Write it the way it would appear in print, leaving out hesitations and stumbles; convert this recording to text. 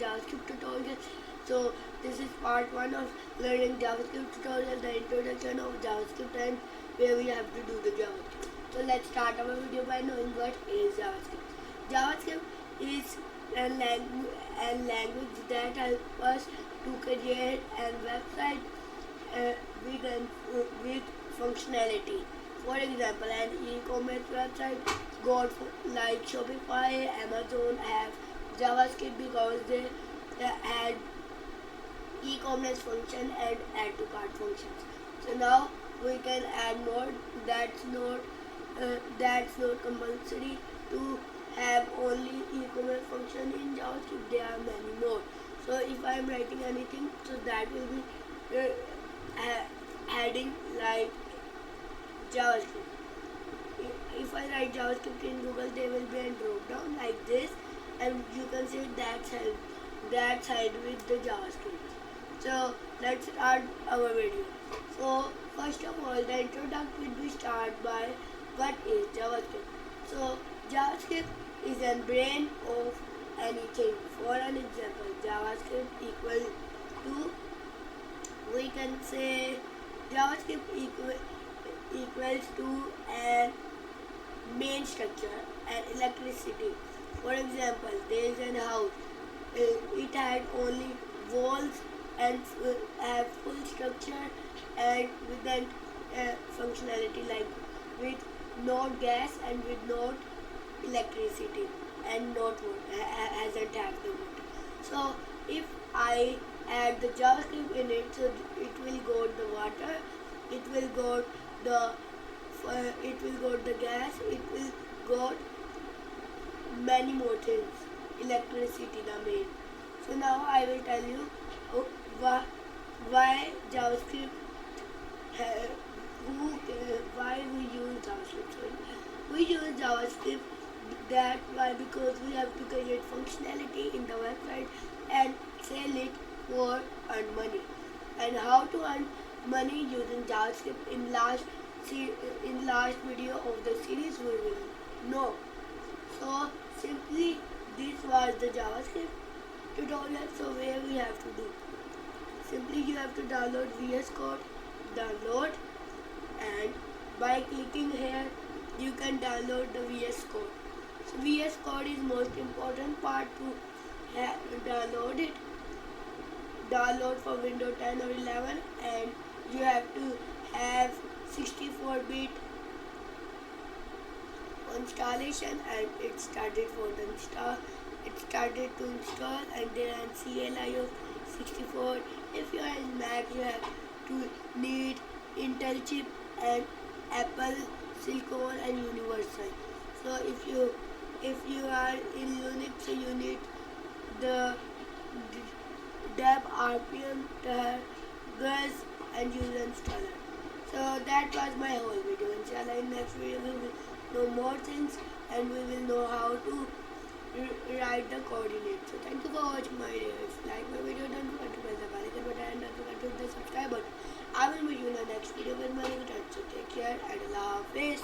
JavaScript tutorial. So this is part 1 of learning JavaScript tutorial, the introduction of JavaScript and where we have to do the JavaScript. So let's start our video by knowing what is JavaScript. JavaScript is a language that helps us to create a website with functionality. For example, an e-commerce website got like Shopify, Amazon have JavaScript because they add e-commerce function and add to cart functions. So now we can add more. That's not compulsory to have only e-commerce function in JavaScript. There are many more. So if I am writing anything, so that will be adding like JavaScript. If I write JavaScript in Google, there will be a drop down like this, and you can see that side with the JavaScript. So let's start our video. So first of all, the introduction will be start by what is JavaScript. So JavaScript is a brain of anything. For an example, JavaScript equal to, we can say JavaScript equals to a main structure and electricity. For example, there is a house. It had only walls and have full structure and with that functionality like with no gas and with no electricity and not water, hasn't have the water. So if I add the JavaScript in it, so it will go the water, it will go the gas, it will go many more things, electricity the main. So now I will tell you why JavaScript, why we use JavaScript. So we use JavaScript because we have to create functionality in the website and sell it for earn money. And how to earn money using JavaScript in last video of the series we will know. So simply this was the JavaScript tutorial. So where we have to do, simply you have to download VS Code, and by clicking here you can download the VS Code. So VS Code is most important part to download it. Download for Windows 10 or 11, and you have to have 64-bit installation, and it started to install, and there are CLI of 64. If you are in Mac, you have to need Intel chip and Apple Silicon and Universal. So if you are in Linux, so you need the dev RPM, GUS and user installer. So that was my whole video. Inshallah, in next video we will know more things and we will know how to write the coordinates. So thank you for watching my video. If you like my video, don't forget to press the bell icon button and don't forget to hit the subscribe button. I will meet you in the next video with my new content. So take care and Allah Hafiz.